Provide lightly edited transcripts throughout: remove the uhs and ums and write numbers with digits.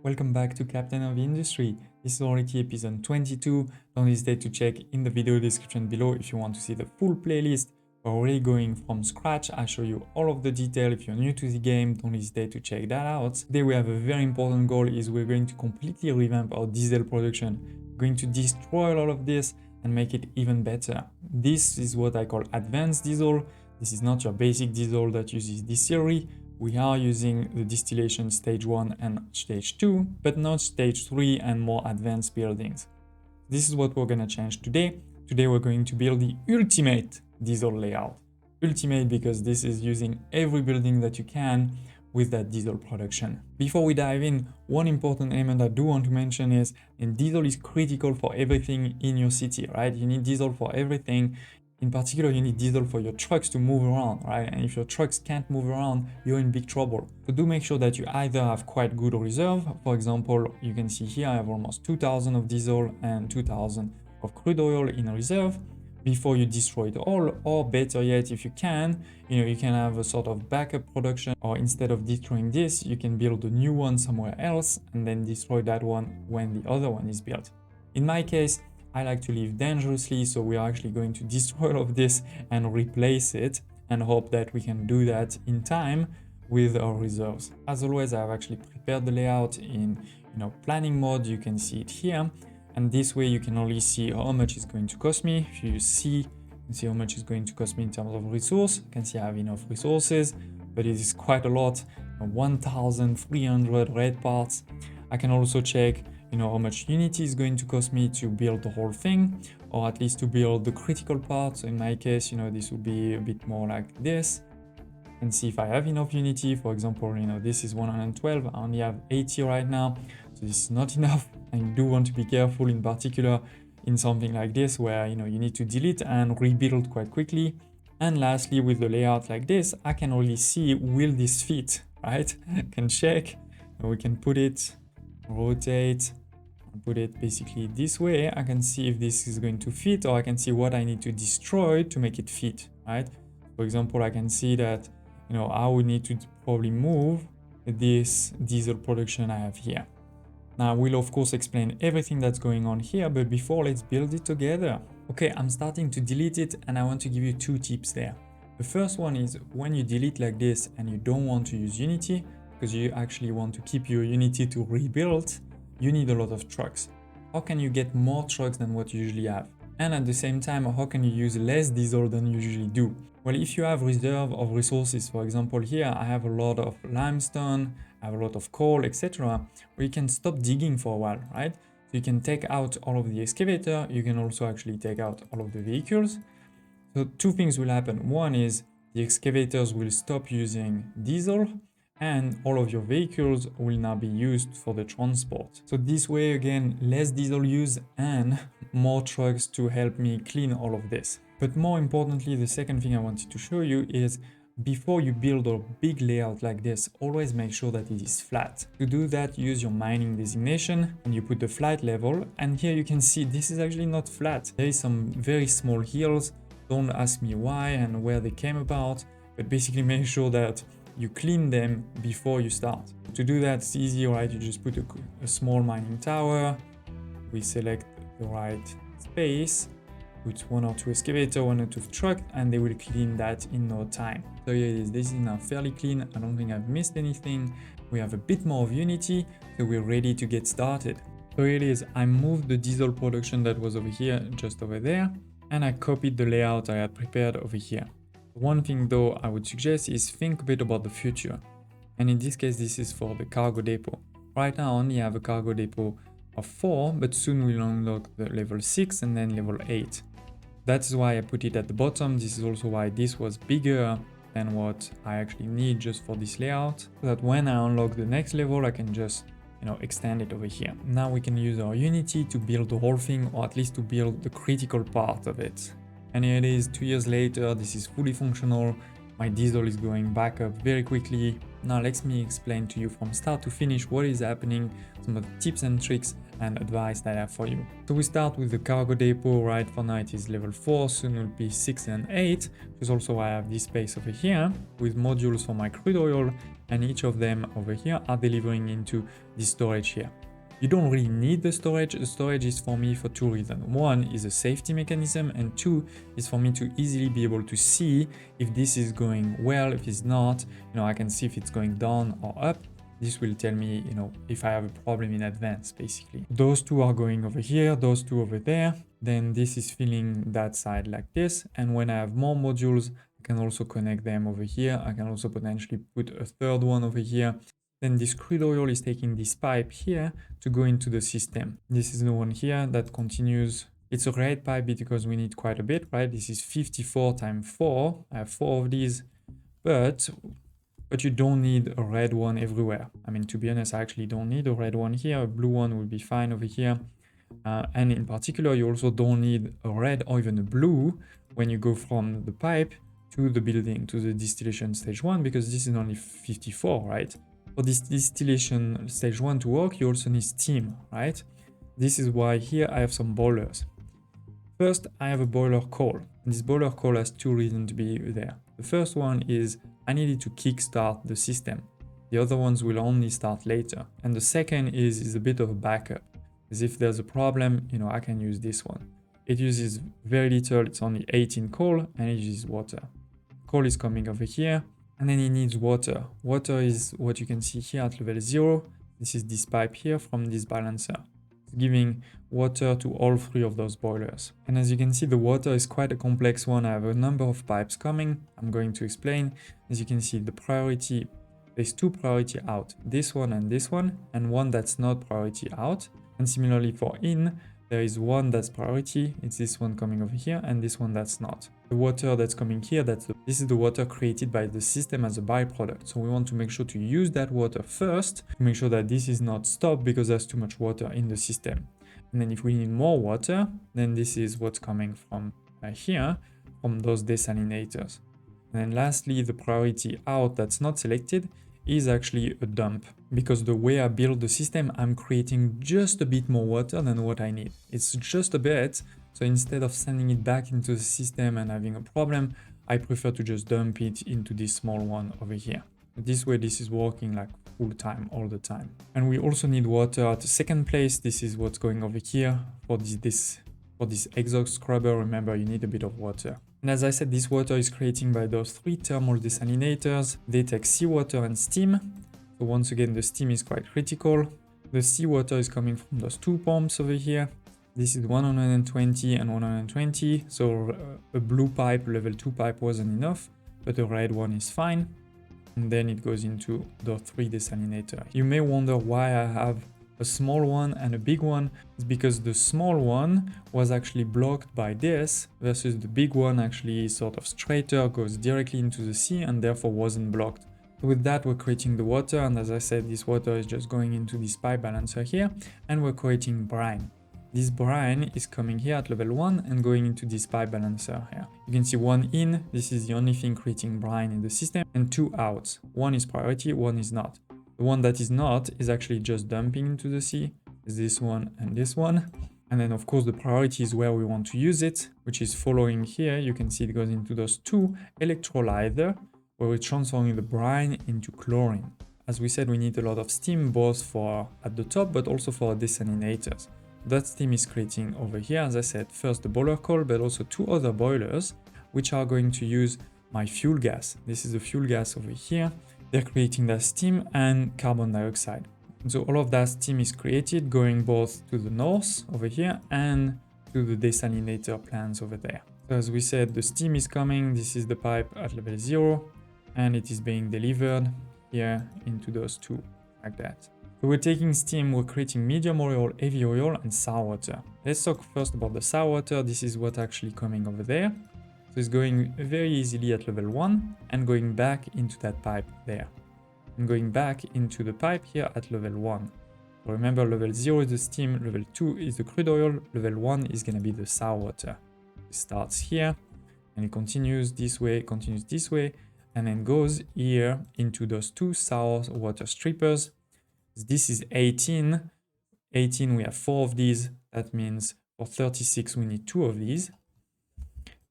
Welcome back to Captain of Industry. This is already episode 22. Don't hesitate to check in the video description below if you want to see the full playlist. We're already going from scratch. I show you all of the detail. If you're new to the game, don't hesitate to check that out. Today we have a very important goal is we're going to completely revamp our diesel production. We're going to destroy all of this and make it even better. This is what I call advanced diesel. This is not your basic diesel that uses distillery. We are using the distillation stage 1 and stage 2, but not stage 3 and more advanced buildings. This is what we're going to change today. Today we're going to build the ultimate diesel layout. Ultimate because this is using every building that you can with that diesel production. Before we dive in, one important element I do want to mention is diesel is critical for everything in your city, right? You need diesel for everything. In particular, you need diesel for your trucks to move around, right? And if your trucks can't move around, you're in big trouble. So do make sure that you either have quite good reserve. For example, you can see here I have almost 2,000 of diesel and 2,000 of crude oil in reserve before you destroy it all. Or better yet, if you can, you can have a sort of backup production, or instead of destroying this, you can build a new one somewhere else and then destroy that one when the other one is built. In my case, I like to live dangerously, so we are actually going to destroy all of this and replace it and hope that we can do that in time with our reserves. As always, I've actually prepared the layout in planning mode. You can see it here, and this way you can only see how much it's going to cost me. If you can see how much it's going to cost me in terms of resource. You can see I have enough resources, but it is quite a lot. 1,300 red parts. I can also check how much unity is going to cost me to build the whole thing, or at least to build the critical part. So in my case, this would be a bit more like this, and see if I have enough unity. For example, this is 112, I only have 80 right now, so this is not enough. I do want to be careful, in particular in something like this where you need to delete and rebuild quite quickly. And lastly, with the layout like this, I can only see, will this fit, right? I can check, we can put it, rotate, put it basically this way. I can see if this is going to fit, or I can see what I need to destroy to make it fit, right? For example, I can see that I would need to probably move this diesel production I have here. Now I will of course explain everything that's going on here, but before, let's build it together. Okay, I'm starting to delete it, and I want to give you two tips there. The first one is when you delete like this and you don't want to use Unity, because you actually want to keep your Unity to rebuild, you need a lot of trucks. How can you get more trucks than what you usually have? And at the same time, how can you use less diesel than you usually do? Well, if you have reserve of resources, for example, here I have a lot of limestone, I have a lot of coal, etc., where you can stop digging for a while, right? So you can take out all of the excavator, you can also actually take out all of the vehicles. So two things will happen. One is the excavators will stop using diesel, and all of your vehicles will now be used for the transport. So this way, again, less diesel use and more trucks to help me clean all of this. But more importantly, the second thing I wanted to show you is before you build a big layout like this, always make sure that it is flat. To do that, use your mining designation and you put the flat level. And here you can see this is actually not flat. There is some very small hills. Don't ask me why and where they came about, but basically make sure that you clean them before you start. To do that, it's easy, right? You just put a small mining tower. We select the right space, put one or two excavator, one or two truck, and they will clean that in no time. So here it is. This is now fairly clean. I don't think I've missed anything. We have a bit more of Unity, so we're ready to get started. So here it is. I moved the diesel production that was over here, just over there, and I copied the layout I had prepared over here. One thing though I would suggest is think a bit about the future. And in this case, this is for the cargo depot. Right now I only have a cargo depot of 4, but soon we'll unlock the level 6 and then level 8. That's why I put it at the bottom. This is also why this was bigger than what I actually need just for this layout, so that when I unlock the next level, I can just extend it over here. Now we can use our Unity to build the whole thing, or at least to build the critical part of it. And here it is, 2 years later, this is fully functional. My diesel is going back up very quickly. Now let me explain to you from start to finish what is happening, some of the tips and tricks and advice that I have for you. So we start with the cargo depot, right? For now it is level 4, soon it will be 6 and 8, because also I have this space over here with modules for my crude oil, and each of them over here are delivering into this storage here. You don't really need the storage. The storage is for me for two reasons. One is a safety mechanism, and two is for me to easily be able to see if this is going well. If it's not, I can see if it's going down or up. This will tell me, if I have a problem in advance, basically. Those two are going over here, those two over there. Then this is filling that side like this. And when I have more modules, I can also connect them over here. I can also potentially put a third one over here. Then this crude oil is taking this pipe here to go into the system. This is the one here that continues. It's a red pipe because we need quite a bit, right? This is 54 times 4. I have 4 of these, but you don't need a red one everywhere. I mean, to be honest, I actually don't need a red one here. A blue one will be fine over here. And in particular, you also don't need a red or even a blue when you go from the pipe to the building, to the distillation stage 1, because this is only 54, right? For this distillation stage 1 to work, you also need steam, right? This is why here I have some boilers. First, I have a boiler call. This boiler call has two reasons to be there. The first one is I needed to kickstart the system. The other ones will only start later. And the second is a bit of a backup. As if there's a problem, I can use this one. It uses very little, it's only 18 coal, and it uses water. Coal is coming over here. And then it needs water. Water is what you can see here at level 0. This is this pipe here from this balancer. It's giving water to all 3 of those boilers. And as you can see, the water is quite a complex one. I have a number of pipes coming. I'm going to explain. As you can see, the priority, there's 2 priority out. This one, and one that's not priority out. And similarly for in, there is one that's priority. It's this one coming over here, and this one that's not. The water that's coming here, this is the water created by the system as a byproduct. So we want to make sure to use that water first to make sure that this is not stopped because there's too much water in the system. And then if we need more water, then this is what's coming from here, from those desalinators. And then lastly, the priority out that's not selected is actually a dump, because the way I build the system, I'm creating just a bit more water than what I need. It's just a bit. So instead of sending it back into the system and having a problem, I prefer to just dump it into this small one over here. This way, this is working like full time all the time. And we also need water at the second place. This is what's going over here for this exhaust scrubber. Remember, you need a bit of water. And as I said, this water is created by those 3 thermal desalinators. They take seawater and steam. So once again, the steam is quite critical. The seawater is coming from those 2 pumps over here. This is 120 and 120. So a blue pipe, level 2 pipe wasn't enough, but a red one is fine. And then it goes into the 3 desalinators. You may wonder why I have a small one and a big one. It's because the small one was actually blocked by this, versus the big one actually sort of straighter, goes directly into the sea, and therefore wasn't blocked. So with that, we're creating the water, and as I said, this water is just going into this pipe balancer here, and we're creating brine. This brine is coming here at level 1 and going into this pipe balancer here. You can see 1 in, this is the only thing creating brine in the system, and 2 out. 1 is priority, 1 is not. The one that is not is actually just dumping into the sea. Is this one and this one. And then of course the priority is where we want to use it, which is following here. You can see it goes into those 2 electrolyzers where we're transforming the brine into chlorine. As we said, we need a lot of steam both for at the top but also for desalinators. That steam is creating over here, as I said, first the boiler coal, but also 2 other boilers which are going to use my fuel gas. This is the fuel gas over here. They're creating that steam and carbon dioxide. And so all of that steam is created going both to the north over here and to the desalinator plants over there. So as we said, the steam is coming. This is the pipe at level 0 and it is being delivered here into those 2 like that. So we're taking steam, we're creating medium oil, heavy oil and sour water. Let's talk first about the sour water. This is what's actually coming over there. So it's going very easily at level 1 and going back into that pipe there. And going back into the pipe here at level 1. So remember, level 0 is the steam, level 2 is the crude oil, level 1 is going to be the sour water. It starts here and it continues this way, and then goes here into those two sour water strippers. This is 18. 18, we have 4 of these. That means for 36, we need 2 of these.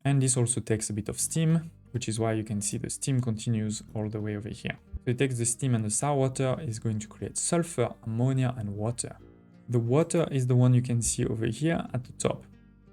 And this also takes a bit of steam, which is why you can see the steam continues all the way over here. So it takes the steam and the sour water is going to create sulfur, ammonia, and water. The water is the one you can see over here at the top.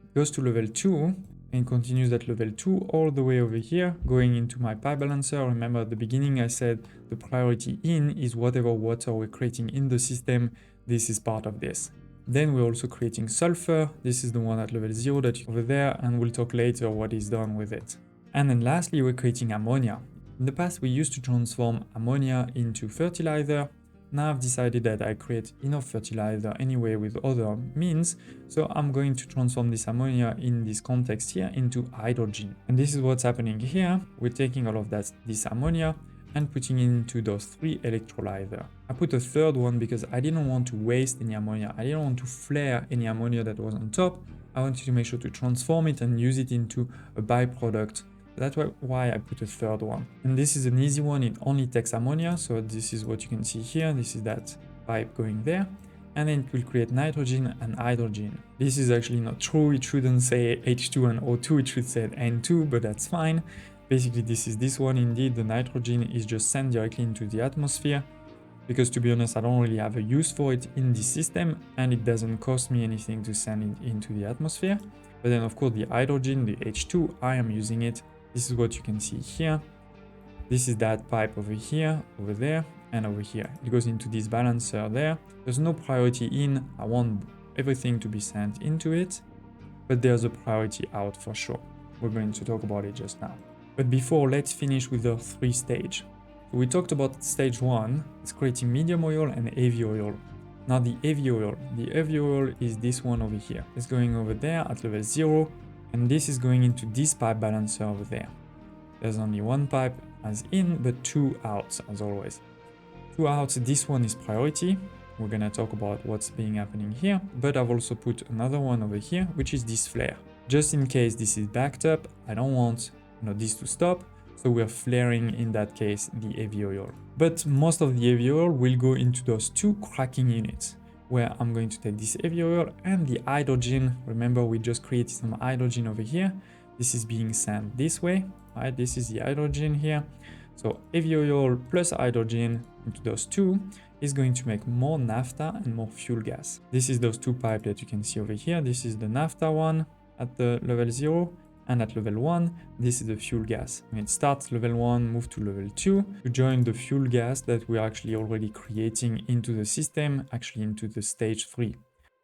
It goes to level 2 and continues at level 2 all the way over here, going into my pipe balancer. Remember at the beginning I said the priority in is whatever water we're creating in the system. This is part of this. Then we're also creating sulfur. This is the one at level 0 that you over there, and we'll talk later what is done with it. And then lastly, we're creating ammonia. In the past, we used to transform ammonia into fertilizer. Now I've decided that I create enough fertilizer anyway with other means, so I'm going to transform this ammonia in this context here into hydrogen. And this is what's happening here. We're taking all of this ammonia and putting into those 3 electrolyzer. I put a third one because I didn't want to waste any ammonia. I didn't want to flare any ammonia that was on top. I wanted to make sure to transform it and use it into a byproduct. That's why I put a third one. And this is an easy one. It only takes ammonia. So this is what you can see here. This is that pipe going there. And then it will create nitrogen and hydrogen. This is actually not true. It shouldn't say H2 and O2. It should say N2, but that's fine. Basically, this is this one. Indeed, the nitrogen is just sent directly into the atmosphere because, to be honest, I don't really have a use for it in this system and it doesn't cost me anything to send it into the atmosphere. But then, of course, the hydrogen, the H2, I am using it. This is what you can see here. This is that pipe over here, over there, and over here. It goes into this balancer there. There's no priority in. I want everything to be sent into it, but there's a priority out for sure. We're going to talk about it just now. But before, let's finish with the 3 stage. So we talked about stage 1, it's creating medium oil and heavy oil. Now the heavy oil is this one over here. It's going over there at level 0, and this is going into this pipe balancer over there. There's only 1 pipe as in, but 2 out as always. 2 out, this one is priority. We're gonna talk about what's being happening here, but I've also put another one over here, which is this flare. Just in case this is backed up, I don't want this to stop, so we're flaring in that case the heavy oil. But most of the heavy oil will go into those 2 cracking units, where I'm going to take this heavy oil and the hydrogen. Remember, we just created some hydrogen over here. This is being sent this way, right? This is the hydrogen here. So heavy oil plus hydrogen into those 2 is going to make more naphtha and more fuel gas. This is those 2 pipes that you can see over here. This is the naphtha one at the level 0. And at level 1, this is the fuel gas. And it starts level 1, move to level 2 to join the fuel gas that we're actually already creating into the system, actually into the stage 3.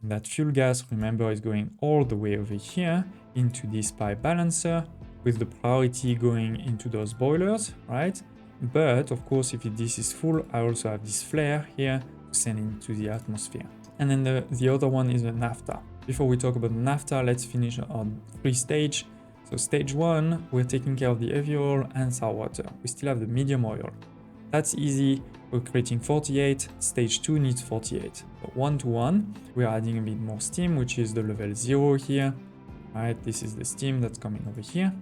And that fuel gas, remember, is going all the way over here into this pipe balancer with the priority going into those boilers, right? But of course, if this is full, I also have this flare here to send into the atmosphere. And then the other one is the NAPHTHA. Before we talk about NAPHTHA, let's finish on 3 stage. So stage 1, we're taking care of the heavy oil and sour water. We still have the medium oil. That's easy. We're creating 48. Stage 2 needs 48. So 1 to 1, we're adding a bit more steam, which is the level 0 here. Right, this is the steam that's coming over here.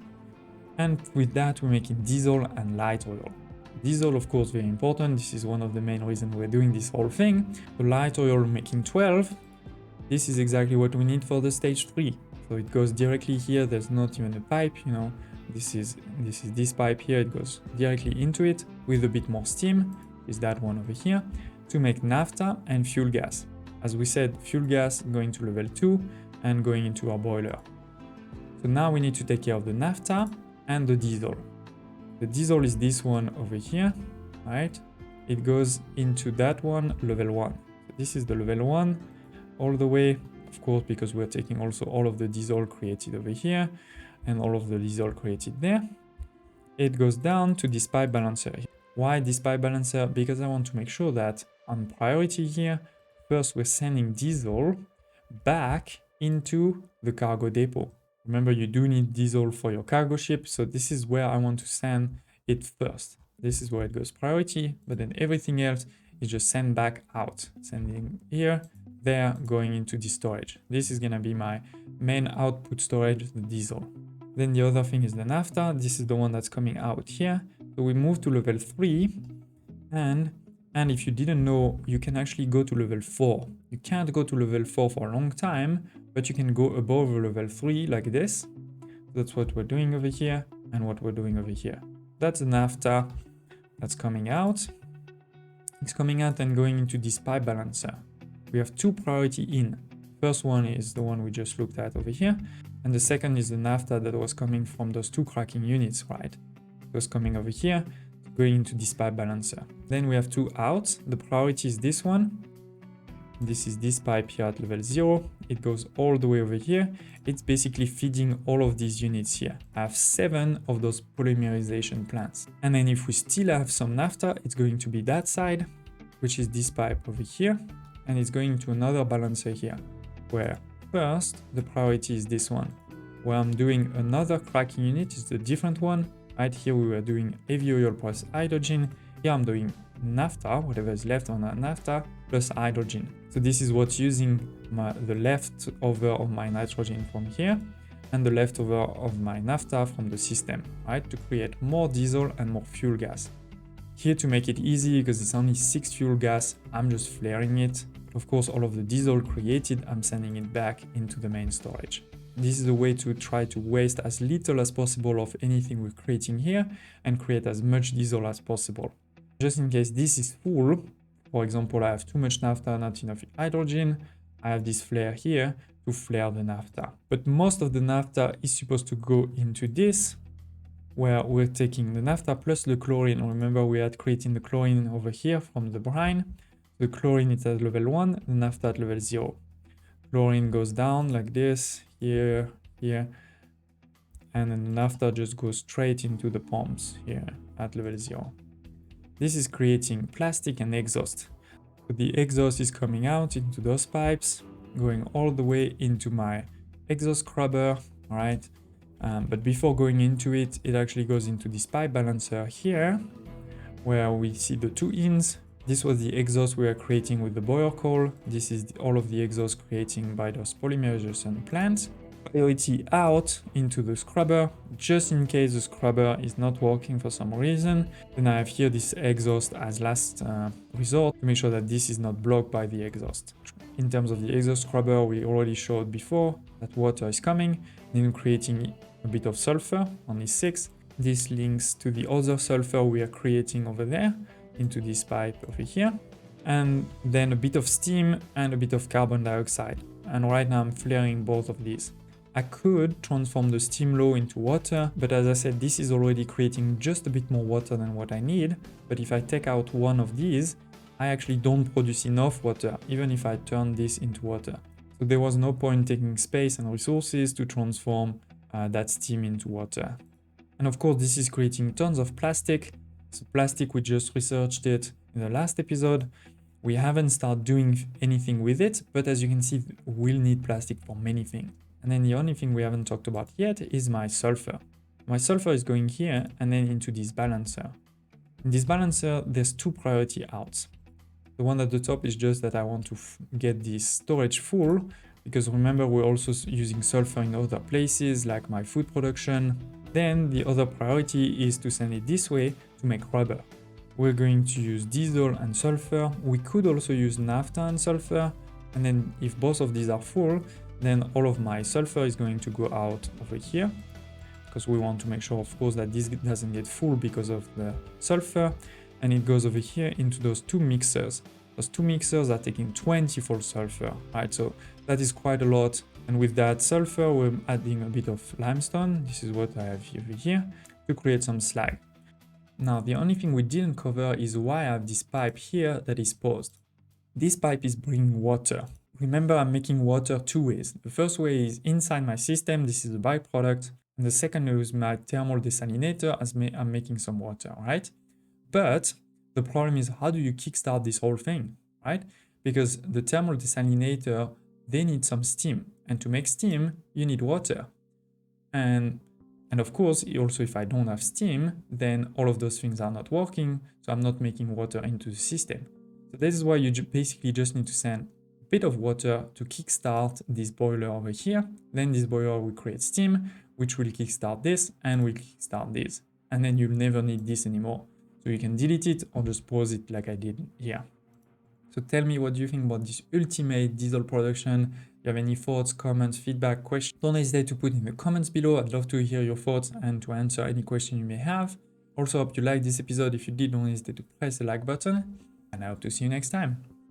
And with that, we're making diesel and light oil. Diesel, of course, very important. This is one of the main reasons we're doing this whole thing. The light oil making 12. This is exactly what we need for the stage 3. So it goes directly here. There's not even a pipe, This is this pipe here. It goes directly into it with a bit more steam. Is that one over here to make naphtha and fuel gas. As we said, fuel gas going to level 2 and going into our boiler. So now we need to take care of the naphtha and the diesel. The diesel is this one over here, right? It goes into that one, level 1. So this is the level 1 all the way. Of course, because we're taking also all of the diesel created over here and all of the diesel created there. It goes down to this pipe balancer. Why this pipe balancer? Because I want to make sure that on priority here, first we're sending diesel back into the cargo depot. Remember, you do need diesel for your cargo ship, so this is where I want to send it first. This is where it goes priority, but then everything else is just sent back out. Sending here, there, going into the storage. This is gonna be my main output storage, the diesel. Then the other thing is the naphtha. This is the one that's coming out here So we move to level 3, and if you didn't know, you can actually go to level 4. You can't go to level 4 for a long time, but you can go above level 3 like this. That's what we're doing over here and what we're doing over here. That's the NAPHTHA that's coming out. It's coming out and going into this pipe balancer. We have two priority in. First one is the one we just looked at over here, and the second is the NAPHTHA that was coming from those two cracking units, right? It was coming over here, going into this pipe balancer. Then we have two outs. The priority is this one. This is this pipe here at level 0. It goes all the way over here. It's basically feeding all of these units here. I have 7 of those polymerization plants. And then if we still have some NAPHTHA, it's going to be that side, which is this pipe over here. And it's going to another balancer here, where first the priority is this one, where I'm doing another cracking unit. It's a different one. Right here we were doing heavy oil plus hydrogen. Here I'm doing NAPHTHA, whatever is left on that NAPHTHA, plus hydrogen. So this is what's using the leftover of my nitrogen from here and the leftover of my NAPHTHA from the system, right, to create more diesel and more fuel gas. Here, to make it easy, because it's only 6 fuel gas, I'm just flaring it. Of course, all of the diesel created, I'm sending it back into the main storage. This is a way to try to waste as little as possible of anything we're creating here and create as much diesel as possible. Just in case this is full, for example, I have too much NAPHTHA, not enough hydrogen, I have this flare here to flare the NAPHTHA. But most of the NAPHTHA is supposed to go into this, where we're taking the NAPHTHA plus the chlorine. Remember, we had creating the chlorine over here from the brine. The chlorine is at level 1, the NAPHTHA at level 0. Chlorine goes down like this, here, here, and then the NAPHTHA just goes straight into the pumps here at level 0. This is creating plastic and exhaust. So the exhaust is coming out into those pipes, going all the way into my exhaust scrubber, all right? But before going into it, it actually goes into this pipe balancer here, where we see the two ins. This was the exhaust we are creating with the boiler coal. This is all of the exhaust creating by those polymerization plants. Priority out into the scrubber, just in case the scrubber is not working for some reason. Then I have here this exhaust as last resort to make sure that this is not blocked by the exhaust. In terms of the exhaust scrubber, we already showed before that water is coming, then creating a bit of sulfur, only 6. This links to the other sulfur we are creating over there into this pipe over here, and then a bit of steam and a bit of carbon dioxide. And right now I'm flaring both of these. I could transform the steam low into water, but as I said, this is already creating just a bit more water than what I need. But if I take out one of these, I actually don't produce enough water, even if I turn this into water. So there was no point taking space and resources to transform that steam into water. And of course, this is creating tons of plastic. So plastic, we just researched it in the last episode. We haven't started doing anything with it, but as you can see, we'll need plastic for many things. And then the only thing we haven't talked about yet is my sulfur. My sulfur is going here and then into this balancer. In this balancer, there's two priority outs. The one at the top is just that I want to get this storage full, because remember, we're also using sulfur in other places like my food production. Then the other priority is to send it this way to make rubber. We're going to use diesel and sulfur. We could also use NAPHTHA and sulfur. And then if both of these are full, then all of my sulfur is going to go out over here, because we want to make sure, of course, that this doesn't get full because of the sulfur. And it goes over here into those two mixers. Those two mixers are taking 20 full sulfur, right? So that is quite a lot. And with that sulfur, we're adding a bit of limestone. This is what I have over here to create some slag. Now, the only thing we didn't cover is why I have this pipe here that is paused. This pipe is bringing water. Remember, I'm making water two ways. The first way is inside my system. This is a byproduct. And the second is my thermal desalinator as I'm making some water, right? But the problem is, how do you kickstart this whole thing, right? Because the thermal desalinator, they need some steam. And to make steam, you need water. And of course, also if I don't have steam, then all of those things are not working. So I'm not making water into the system. So this is why you basically just need to send a bit of water to kickstart this boiler over here. Then this boiler will create steam, which will kickstart this and will kickstart this. and then you'll never need this anymore. So you can delete it or just pause it like I did here. So tell me, what do you think about this ultimate diesel production? If you have any thoughts, comments, feedback, questions, don't hesitate to put in the comments below. I'd love to hear your thoughts and to answer any question you may have. Also, hope you liked this episode. If you did, don't hesitate to press the like button, and I hope to see you next time.